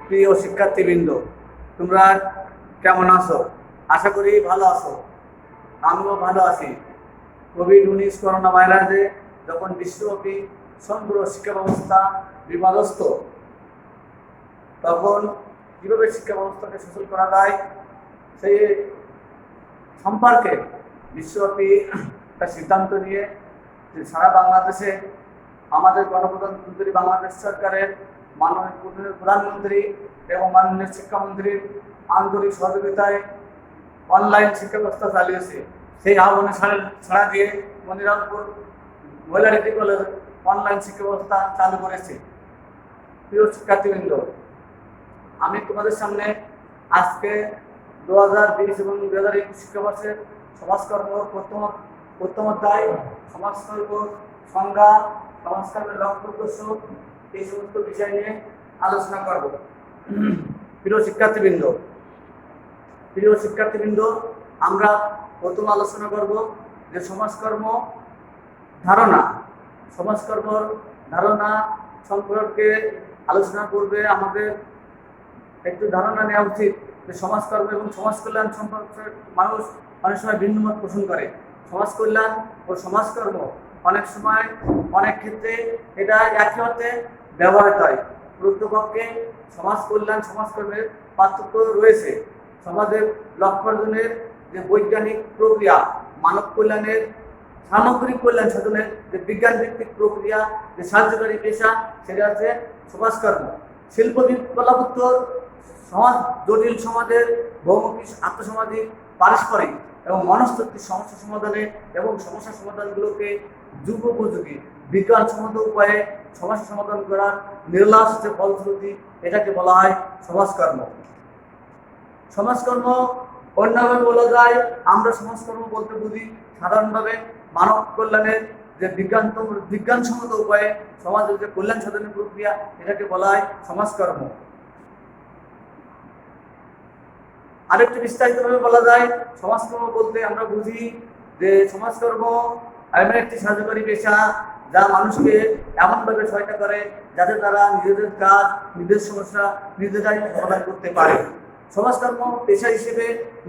প্রিয় শিক্ষার্থীবৃন্দ, তোমরা কেমন আছো? আশা করি ভালো আছো। আমিও ভালো আছি। কোভিড-19 করোনা ভাইরাসে যখন বিশ্বব্যাপী সমগ্র শিক্ষা ব্যবস্থা বিপদস্ত, তখন কীভাবে শিক্ষা ব্যবস্থাকে সচল করা যায় সেই সম্পর্কে বিশ্বব্যাপী একটা সিদ্ধান্ত নিয়ে সারা বাংলাদেশে আমাদের গণপ্রজাতন্ত্রী বাংলাদেশ সরকারের মাননীয় প্রধানমন্ত্রী এবং মাননীয় শিক্ষামন্ত্রীর আন্তরিক সহযোগিতায় অনলাইন শিক্ষা ব্যবস্থা চালিয়েছে। সেই আহ্বানে ছাড়া দিয়ে মনিরামপুর মহিলা ডিগ্রি কলেজ অনলাইন শিক্ষা ব্যবস্থা চালু করেছে। প্রিয় শিক্ষার্থীবৃন্দ, আমি তোমাদের সামনে আজকে 2020 এবং 2021 শিক্ষাবর্ষের সমাজকর্ম প্রথম অধ্যায় সমাজকর্ম সংজ্ঞা, সমাজকর্মের লক্ষ্য উদ্দেশ্য, এই সমস্ত বিষয় নিয়ে আলোচনা করব। প্রিয় শিক্ষার্থীবৃন্দ, আমরা প্রথম আলোচনা করব যে সমাজকর্ম ধারণা সম্পর্কে আলোচনা করবে। আমাদের একটু ধারণা নেওয়া উচিত যে সমাজকর্ম এবং সমাজ কল্যাণ সম্পর্কে মানুষ অনেক সময় ভিন্ন মত পোষণ করে। সমাজ কল্যাণ ও সমাজকর্ম অনেক সময় অনেক ক্ষেত্রে এটা একই অর্থে ব্যবহৃত হয়। প্রকৃতপক্ষে সমাজ কল্যাণ সমাজকর্মের পার্থক্য রয়েছে। সমাজের লক্ষ্য অর্জনের যে বৈজ্ঞানিক প্রক্রিয়া, মানব কল্যাণের সামগ্রিক কল্যাণ সাধনের যে বিজ্ঞান ভিত্তিক প্রক্রিয়া, যে সাহায্যকারী পেশা, সেটা হচ্ছে সমাজকর্ম। শিল্প বিপ্লবোত্তর সমাজ জটিল সমাজের বহুমুখী আত্মসামাজিক, পারস্পরিক এবং মনস্তাত্ত্বিক সমস্যা সমাধানে এবং সমস্যা সমাধানগুলোকে যুগোপযোগী বিজ্ঞানসম্মত উপায়ে সমস্যা সমাধান করার নির্লাস যে ফলশ্রুতি, এটাকে বলা হয় সমাজকর্ম। সমাজকর্ম অন্যভাবে বলা যায়, আমরা সমাজকর্ম বলতে বুঝি সাধারণভাবে মানব কল্যাণের যে বিজ্ঞানসম্মত উপায়ে সমাজের যে কল্যাণ সাধনের প্রক্রিয়া, এটাকে বলা হয় সমাজকর্ম। আরেকটু বিস্তারিতভাবে বলা যায়, সমাজকর্ম বলতে আমরা বুঝি যে সমাজকর্ম এমন একটি সাহায্যকারী পেশা যা মানুষকে এমনভাবে সহায়তা করে যাতে তারা নিজেদের কাজ, নিজেদের সমস্যা নিজেরাই সমাধান করতে পারে। সমাজকর্ম পেশা হিসেবে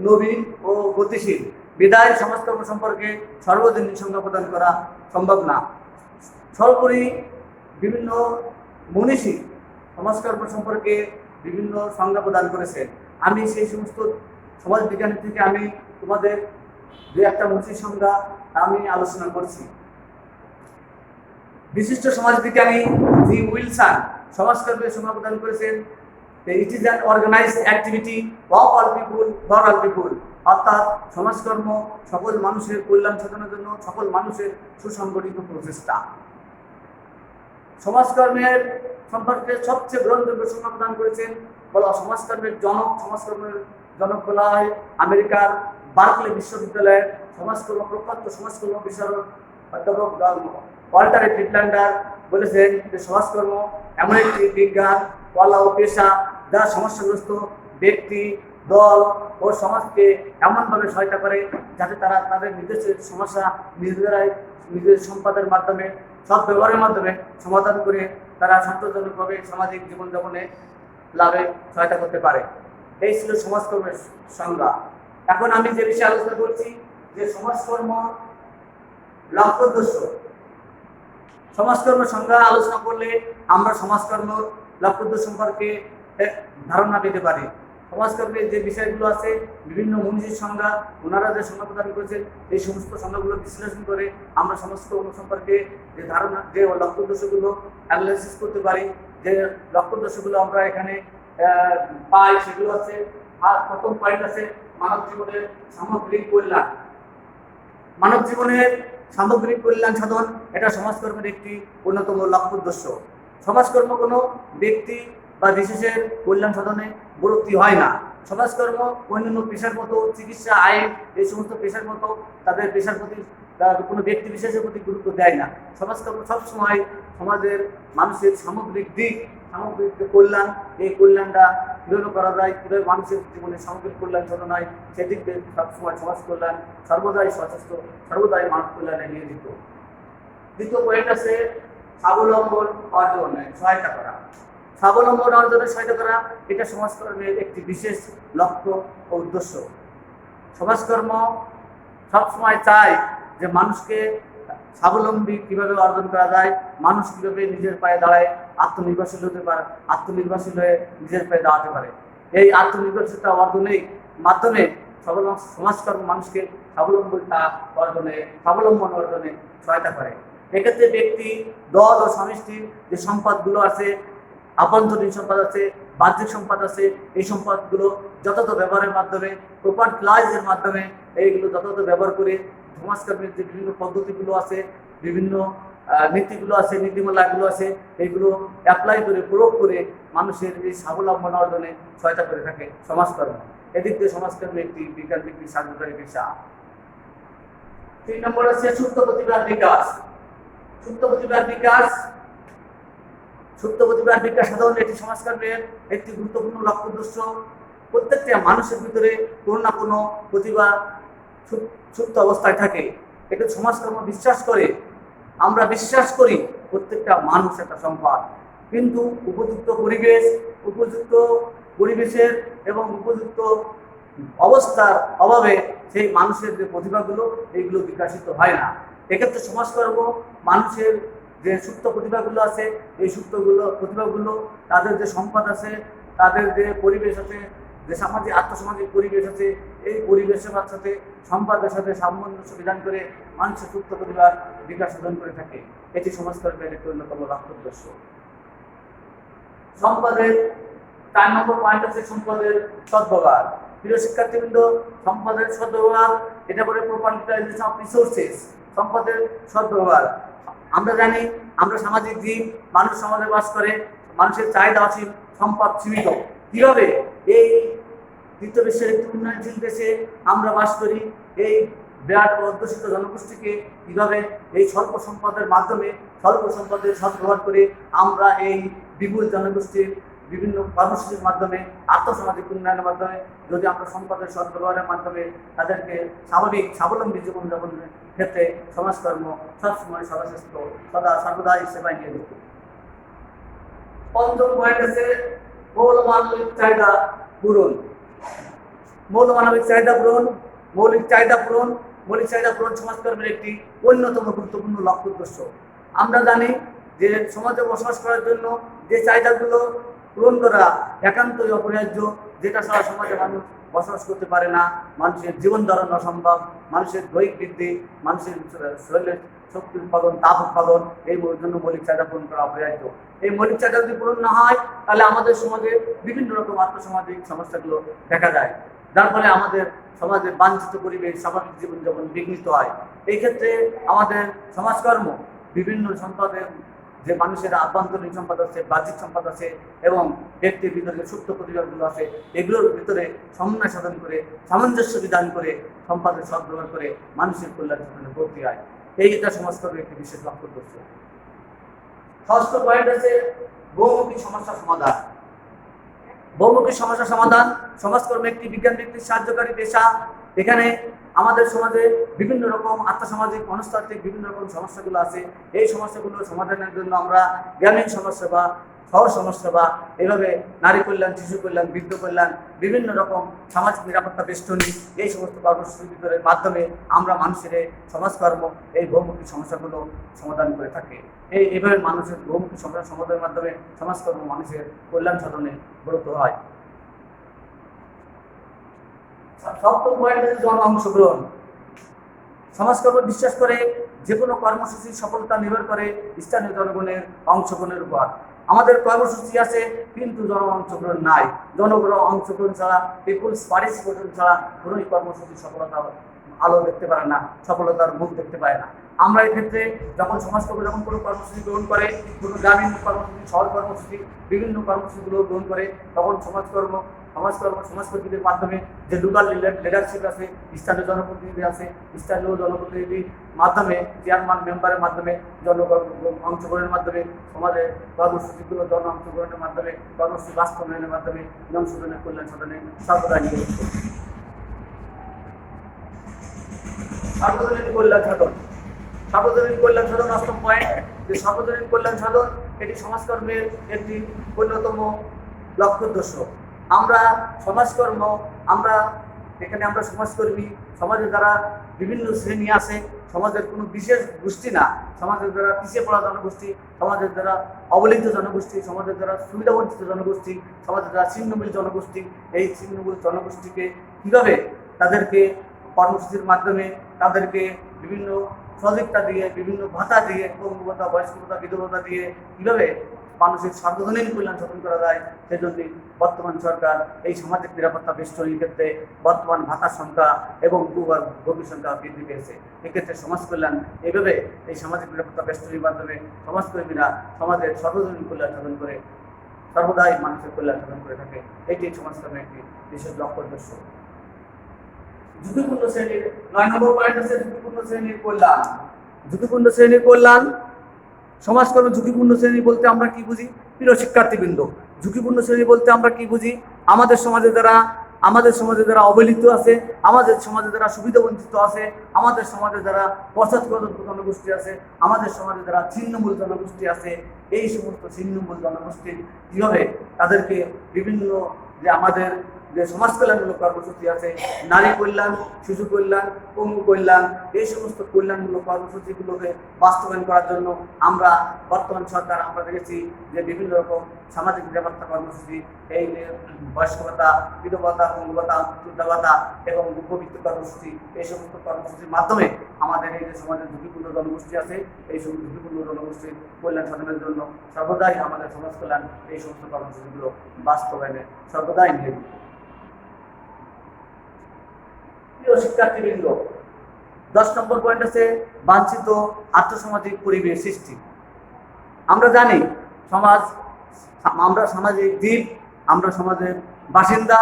নবীন ও গতিশীল বিদায় সমাজকর্ম সম্পর্কে সর্বজনীন সংজ্ঞা প্রদান করা সম্ভব না। সর্বোপরি বিভিন্ন মনীষী সমাজকর্ম সম্পর্কে বিভিন্ন সংজ্ঞা প্রদান করেছেন। আমি সেই সমস্ত সমাজ বিজ্ঞান থেকে আমি তোমাদের দু একটা মনীষীর সংজ্ঞা আমি আলোচনা করছি। বিশিষ্ট সমাজবিজ্ঞানী জি উইলসন সমাজকর্মের সংজ্ঞা প্রদান করেছেন, it is an organised activity of all people for all people, অর্থাৎ সমাজকর্ম সকল মানুষের কল্যাণ সাধনের জন্য সকল মানুষের সুসংগঠিত প্রচেষ্টা। সমাজকর্মের সম্পর্কে সবচেয়ে গ্রহণযোগ্য সংজ্ঞা প্রদান করেছেন সমাজকর্মের জনক বলা হয় আমেরিকার বার্কলে বিশ্ববিদ্যালয়ের প্রখ্যাত সমাজকর্ম বিশারদ অধ্যাপক ওয়াল্টার ফ্রিডল্যান্ডার বলেছেন যে সমাজকর্ম এমন একটি বিজ্ঞান, কলা ও পেশা যা সমস্যাগ্রস্ত ব্যক্তি, দল ও সমাজকে এমনভাবে সহায়তা করে যাতে তারা তাদের নিজস্ব সমস্যা নিজের সম্পাদের মাধ্যমে, সৎ ব্যবহারের মাধ্যমে সমাধান করে তারা সন্তোষজনকভাবে সামাজিক জীবনযাপনে লাভে সহায়তা করতে পারে। এই ছিল সমাজকর্মের সংজ্ঞা। এখন আমি যে বিষয়ে আলোচনা করছি যে সমাজকর্ম লক্ষ্য উদ্দেশ্য। সমাজকর্মের সংজ্ঞা আলোচনা করলে আমরা সমাজকর্ম লক্ষ্য উদ্দেশ্য সম্পর্কে ধারণা পেতে পারি। সমাজকর্মের যে বিষয়গুলো আছে, বিভিন্ন মনীষীর সংজ্ঞা, ওনারা যে সংজ্ঞা প্রদান করেছেন, এই সমস্ত সংজ্ঞাগুলো বিশ্লেষণ করে আমরা সমাজকর্ম সম্পর্কে যে ধারণা, যে লক্ষ্য উদ্দেশ্যগুলো অ্যানালাইসিস করতে পারি। যে লক্ষ্য উদ্দেশ্যগুলো আমরা এখানে পাই সেগুলো আছে। আর প্রথম পয়েন্ট আছে মানব জীবনের সামগ্রিক কল্যাণ। মানব জীবনের সামগ্রিক কল্যাণ সাধন এটা সমাজকর্মের একটি অন্যতম লক্ষ্য উদ্দেশ্য। সমাজকর্ম কোনো ব্যক্তি বা বিশেষের কল্যাণ সাধনে ব্রতী হয় না। সমাজকর্ম অন্যান্য পেশার মতো, চিকিৎসা, আইন, এই সমস্ত পেশার মতো তাদের পেশার প্রতি কোনো ব্যক্তি বিশেষের প্রতি গুরুত্ব দেয় না। সমাজকর্ম সবসময় সমাজের মানুষের সামগ্রিক দিক, সামগ্রিক কল্যাণ, এই কল্যাণটা কীভাবে করা যায়, কীভাবে মানুষের জীবনে সামগ্রিক কল্যাণ সাধন হয়, সেদিকে সবসময় সমাজ কল্যাণ সর্বদাই সচেষ্ট, সর্বদাই মানব কল্যাণে নিয়োজিত। দ্বিতীয় পয়েন্ট আছে স্বাবলম্বন অর্জনে সহায়তা করা। স্বাবলম্বন অর্জনে সহায়তা করা, এটা সমাজকর্মের একটি বিশেষ লক্ষ্য ও উদ্দেশ্য। সমাজকর্ম সবসময় চায় যে মানুষকে স্বাবলম্বী কিভাবে অর্জন করা যায়, মানুষ কিভাবে নিজের পায়ে দাঁড়ায় আত্মনির্ভরশীল হতে পারে, আত্মনির্ভরশীল হয়ে নিজের পায়ে দাঁড়াতে পারে। এই আত্মনির্ভরশীলতা অর্জনের মাধ্যমে সমাজকর্ম মানুষকে স্বাবলম্বন অর্জনে সহায়তা করে। এক্ষেত্রে ব্যক্তি, দল ও সমষ্টির যে সম্পদগুলো আছে, আভ্যন্তরীণ সম্পদ আছে, বাহ্যিক সম্পদ আছে, এই সম্পদগুলো যথাযথ ব্যবহারের মাধ্যমে, প্রপার ক্লাইজের মাধ্যমে এইগুলো যথাযথ ব্যবহার করে সমাজকর্মের যে বিভিন্ন পদ্ধতিগুলো আছে, বিভিন্ন নীতিগুলো আছে, নীতিমালাগুলো আছে, এইগুলো অ্যাপ্লাই করে, প্রয়োগ করে মানুষের এই স্বাবলম্বন অর্জনে সহায়তা করে থাকে সমাজকর্ম। এদিক দিয়ে সমাজকর্ম একটি বিজ্ঞান ভিত্তিক সাহায্যকারী পেশা। 3 নম্বর আছে সুপ্ত প্রতিভার বিকাশ। সুপ্ত প্রতিভার বিকাশ সাধারণত একটি সমাজকর্মের একটি গুরুত্বপূর্ণ লক্ষ্য উদ্দেশ্য। প্রত্যেকটা মানুষের ভিতরে কোনো না কোনো প্রতিভা সুপ্ত অবস্থায় থাকে। এটা সমাজকর্ম বিশ্বাস করে, আমরা বিশ্বাস করি প্রত্যেকটা মানুষ একটা সম্পদ, কিন্তু উপযুক্ত পরিবেশের এবং উপযুক্ত অবস্থার অভাবে সেই মানুষের যে প্রতিভাগুলো এইগুলো বিকশিত হয় না। এক্ষেত্রে সমাজকর্ম মানুষের যে সুপ্ত প্রতিভাগুলো আছে, এই প্রতিভাগুলো তাদের যে সম্পদ আছে, তাদের যে পরিবেশ আছে, যে আর্থসামাজিক পরিবেশ আছে, এই পরিবেশের সাথে সম্পদের সাথে সামঞ্জস্য বিধান করে মানুষের সুপ্ত প্রতিভার বিকাশ সাধন করে থাকে। এটি সমাজকর্মের একটি অন্যতম লক্ষ্য উদ্দেশ্য। সম্পদের 4 নম্বর পয়েন্ট আছে সম্পদের সদ্ব্যবহার। প্রিয় শিক্ষার্থীবৃন্দ, সম্পদের সদ্ব্যবহার, এটা বলে প্রপার ইউটিলাইজেশন অফ রিসোর্সেস। সম্পদের সদ্ব্যবহার, আমরা জানি আমরা সামাজিক জীব, মানুষ সমাজে বাস করে, মানুষের চাহিদা অসীম, সম্পদ সীমিত। কিভাবে এই তৃতীয় বিশ্বের একটি উন্নয়নশীল দেশে আমরা বাস করি, এই বিরাট অধ্যুষিত জনগোষ্ঠীকে কিভাবে এই স্বল্প সম্পদের মাধ্যমে, স্বল্প সম্পদের সদ্ব্যবহার করে আমরা এই বিপুল জনগোষ্ঠীর বিভিন্ন কর্মসূচির মাধ্যমে, আর্থসামাজিক উন্নয়নের মাধ্যমে যদি আমরা সম্পদের সদ্ব্যবহারের মাধ্যমে তাদেরকে স্বাবলম্বী জীবনযাপনের ক্ষেত্রে সমাজকর্ম সবসময় সর্বদা সেবায় নিয়োজিত। 5ম পয়েন্ট আছে মৌল মানবিক চাহিদা পূরণ। মৌলিক চাহিদা পূরণ সমাজকর্মের একটি অন্যতম গুরুত্বপূর্ণ লক্ষ্য উদ্দেশ্য। আমরা জানি যে সমাজে বসবাস করার জন্য যে চাহিদাগুলো পূরণ করা একান্তই অপরিহার্য, যেটা ছাড়া সমাজে মানুষ বসবাস করতে পারে না। মানুষের জীবন ধারণ অসম্ভব, মানুষের দৈহিক বৃদ্ধি, মানুষের শরীরের শক্তি উৎপাদন, তাপ উৎপাদন, এই জন্য মৌলিক চাহিদা পূরণ করা অপরিহার্য। এই মৌলিক চাহিদা যদি পূরণ না হয়, তাহলে আমাদের সমাজে বিভিন্ন রকম আর্থসামাজিক সমস্যাগুলো দেখা যায়, যার ফলে আমাদের সমাজের বাঞ্ছিত পরিবেশ, স্বাভাবিক জীবনযাপন বিঘ্নিত হয়। এই ক্ষেত্রে আমাদের সমাজকর্ম বিভিন্ন সম্পদের, যে মানুষের আভ্যন্তরীণ সম্পদ আছে, বাহ্যিক সম্পদ আছে এবং ব্যক্তির ভিতরে সুপ্ত প্রতিভাগুলো আছে, এগুলোর ভিতরে সমন্বয় সাধন করে, সামঞ্জস্য বিধান করে, সম্পদের সদ্ব্যবহার করে মানুষের কল্যাণ সাধনে ভর্তি হয়। এইটা সমাজকর্মের একটি বিশেষ লক্ষ্য উদ্দেশ্য। 6ম পয়েন্ট আছে বহুমুখী সমস্যা সমাধান। বহুমুখী সমস্যা সমাধান সমাজকর্মে একটি বিজ্ঞান ভিত্তিক সাহায্যকারী পেশা। এখানে আমাদের সমাজে বিভিন্ন রকম আর্থসামাজিক, মনস্তাত্ত্বিক বিভিন্ন রকম সমস্যাগুলো আছে। এই সমস্যাগুলো সমাধানের জন্য আমরা গ্রামীণ সমাজসেবা, শহর সমাজসেবা, এইভাবে নারী কল্যাণ, শিশু কল্যাণ, বৃদ্ধ কল্যাণ, বিভিন্ন রকম সামাজিক নিরাপত্তা বেষ্টনী, এই সমস্ত কর্মসূচির মাধ্যমে আমরা মানুষের সমাজকর্ম এই বহুমুখী সমস্যাগুলো সমাধান করে থাকে। এইভাবে মানুষের বহুমুখী সমস্যা সমাধানের মাধ্যমে সমাজকর্ম মানুষের কল্যাণ সাধনে ব্রত হয়। 7ম পয়েন্ট হচ্ছে জন অংশগ্রহণ। সমাজকর্ম বিশ্বাস করে যে কোনো কর্মসূচির সফলতা নির্ভর করে স্থানীয় জনগণের অংশগ্রহণের উপর। আমাদের কর্মসূচি আছে কিন্তু জন অংশগ্রহণ নাই। জনগণ অংশগ্রহণ ছাড়া, পিপুলস পার্টিসিপেশন ছাড়া কোনোই কর্মসূচির সফলতা আলো দেখতে পারে না, সফলতার মুখ দেখতে পায় না। আমরা এক্ষেত্রে যখন সমাজকর্ম যখন কোনো কর্মসূচি গ্রহণ করে, কোনো গ্রামীণ কর্মসূচি, শহর কর্মসূচি, বিভিন্ন কর্মসূচিগুলো গ্রহণ করে, তখন সমাজকর্মীদের মাধ্যমে যে লোকাল লিডারশিপ আছে, স্থানীয় জনপ্রতিনিধি আছে, স্থানীয় জনপ্রতিনিধির মাধ্যমে, চেয়ারম্যান মেম্বারের মাধ্যমে, অংশগ্রহণের মাধ্যমে, সমাজের কর্মসূচিগুলো জন অংশগ্রহণের মাধ্যমে, কর্মসূচি বাস্তবায়নের মাধ্যমে জনসাধারণের কল্যাণ সাধনে সর্বদা নিয়োজিত। সার্বজনীন কল্যাণ সাধন। 8ম পয়েন্ট যে সর্বজনীন কল্যাণ সাধন এটি সমাজকর্মের একটি অন্যতম লক্ষ্য উদ্দেশ্য। আমরা সমাজকর্ম আমরা এখানে আমরা সমাজকর্মী, সমাজে যারা বিভিন্ন শ্রেণী আছে, সমাজের কোনো বিশেষ গোষ্ঠী না, সমাজের যারা পিছিয়ে পড়া জনগোষ্ঠী, সমাজের যারা অবহেলিত জনগোষ্ঠী, সমাজের যারা সুবিধাবঞ্চিত জনগোষ্ঠী, সমাজের যারা ছিন্নমূল জনগোষ্ঠী, এই ছিন্নমূল জনগোষ্ঠীকে কীভাবে তাদেরকে কর্মসূচির মাধ্যমে তাদেরকে বিভিন্ন সহযোগিতা দিয়ে, বিভিন্ন ভাতা দিয়ে, পঙ্গু ভাতা, বয়স্ক ভাতা, বিধবা দিয়ে কীভাবে মানসিক সার্বজনীন কল্যাণ সাধন করা যায়, সেজন্য বর্তমান সরকার এই সামাজিক নিরাপত্তা বেষ্টনীর ক্ষেত্রে বর্তমান ভাতার সংখ্যা এবং ভোগী সংখ্যা বৃদ্ধি পেয়েছে। এক্ষেত্রে সমাজ কল্যাণ এইভাবে এই সামাজিক নিরাপত্তা বেষ্টনীর মাধ্যমে সমাজকর্মীরা সমাজের সর্বজনীন কল্যাণ সাধন করে সর্বদাই মানুষের কল্যাণ সাধন করে থাকে। এটি সমাজকর্মের একটি বিশেষ লক্ষ্য উদ্দেশ্য। ঝুঁকিপূর্ণ শ্রেণীর 9 নম্বর পয়েন্ট আছে ঝুঁকিপূর্ণ শ্রেণীর কল্যাণ। ঝুঁকিপূর্ণ শ্রেণীর কল্যাণ, সমাজকর্ম ঝুঁকিপূর্ণ শ্রেণী বলতে আমরা কি বুঝি? প্রিয় শিক্ষার্থীবৃন্দ, ঝুঁকিপূর্ণ শ্রেণী বলতে আমরা কি বুঝি? আমাদের সমাজে যারা অবহেলিত আছে, আমাদের সমাজে যারা সুবিধাবঞ্চিত আছে, আমাদের সমাজে যারা পশ্চাৎপদ জনগোষ্ঠী আছে, আমাদের সমাজে যারা ছিন্নমূল জনগোষ্ঠী আছে, এই সমস্ত ছিন্নমূল জনগোষ্ঠীর কীভাবে তাদেরকে বিভিন্ন যে আমাদের যে সমাজ কল্যাণমূলক কর্মসূচি আছে, নারী কল্যাণ, শিশু কল্যাণ, পঙ্গু কল্যাণ, এই সমস্ত কল্যাণমূলক কর্মসূচিগুলোকে বাস্তবায়ন করার জন্য আমরা বর্তমান সরকার আমরা দেখেছি যে বিভিন্ন রকম সামাজিক নিরাপত্তা কর্মসূচি, এই বয়স্ক ভাতা, বিধবা ভাতা, পঙ্গু ভাতা, বৃদ্ধা ভাতা এবং উপবৃত্তি কর্মসূচি, এই সমস্ত কর্মসূচির মাধ্যমে আমাদের এই যে সমাজের ঝুঁকিপূর্ণ জনগোষ্ঠী আছে, এই সমস্ত ঝুঁকিপূর্ণ জনগোষ্ঠীর কল্যাণ সাধনের জন্য সর্বদাই আমাদের সমাজ কল্যাণ এই সমস্ত কর্মসূচিগুলো বাস্তবায়নে সর্বদাই নিয়োজিত। প্রিয় শিক্ষার্থীবৃন্দ, 10 নম্বর পয়েন্ট আছে বাঞ্ছিত আর্থসামাজিক পরিবেশ সৃষ্টি। আমরা জানি আমরা সামাজিক জীব, আমরা সমাজের বাসিন্দা,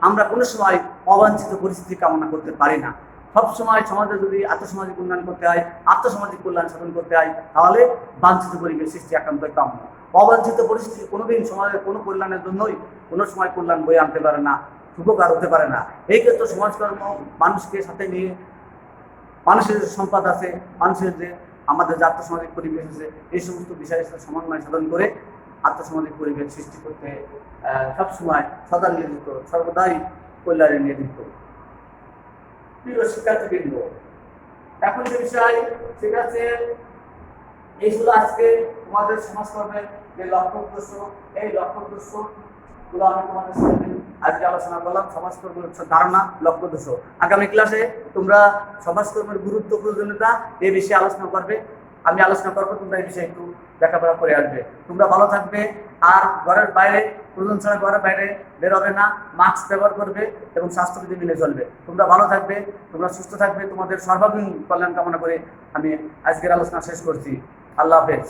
আমরা কোনো সময় অবাঞ্ছিত পরিস্থিতি কামনা করতে পারি না। সবসময় সমাজে যদি আর্থসামাজিক উন্নয়ন করতে হয়, আর্থসামাজিক কল্যাণ সাধন করতে হয়, তাহলে বাঞ্ছিত পরিবেশ সৃষ্টি একান্তই কাম্য। অবাঞ্ছিত পরিস্থিতি কোনোদিন সমাজের কোনো কল্যাণের জন্যই কোনো সময় কল্যাণ বয়ে আনতে পারে না, উপকার হতে পারে না। এই ক্ষেত্রে সমাজকর্ম মানুষকে সাথে নিয়ে, মানুষের যে সম্পদ আছে, মানুষের যে আমাদের যে আর্থসামাজিক পরিবেশ আছে, এই সমস্ত বিষয়ের সাথে সমন্বয় সাধন করে আর্থসামাজিক পরিবেশ সৃষ্টি করতে সবসময় সদা নিয়োজিত, সর্বদাই কল্যাণে নিয়োজিত। প্রিয় শিক্ষার্থীবৃন্দ, এখন যে বিষয় সেটা হচ্ছে এইগুলো আজকে তোমাদের সমাজকর্মের যে লক্ষ্য উদ্দেশ্য, এই লক্ষ্য উদ্দেশ্য গুলো আমি তোমাদের সামনে আজকে আলোচনা করলাম। সমাজকর্মের ধারণা, লক্ষ্য উদ্দেশ্য। আগামী ক্লাসে তোমরা সমাজকর্মের গুরুত্ব, প্রয়োজনীয়তা এই বিষয়ে আলোচনা করবে, আমি আলোচনা করবো, তোমরা এই বিষয়ে একটু লেখাপড়া করে আসবে। তোমরা ভালো থাকবে, আর ঘরের বাইরে প্রয়োজন ছাড়া ঘরের বাইরে বেরোবে না, মাস্ক ব্যবহার করবে এবং স্বাস্থ্যবিধি মেনে চলবে। তোমরা ভালো থাকবে, তোমরা সুস্থ থাকবে, তোমাদের সর্বাঙ্গীন কল্যাণ কামনা করে আমি আজকের আলোচনা শেষ করছি। আল্লাহ হাফেজ।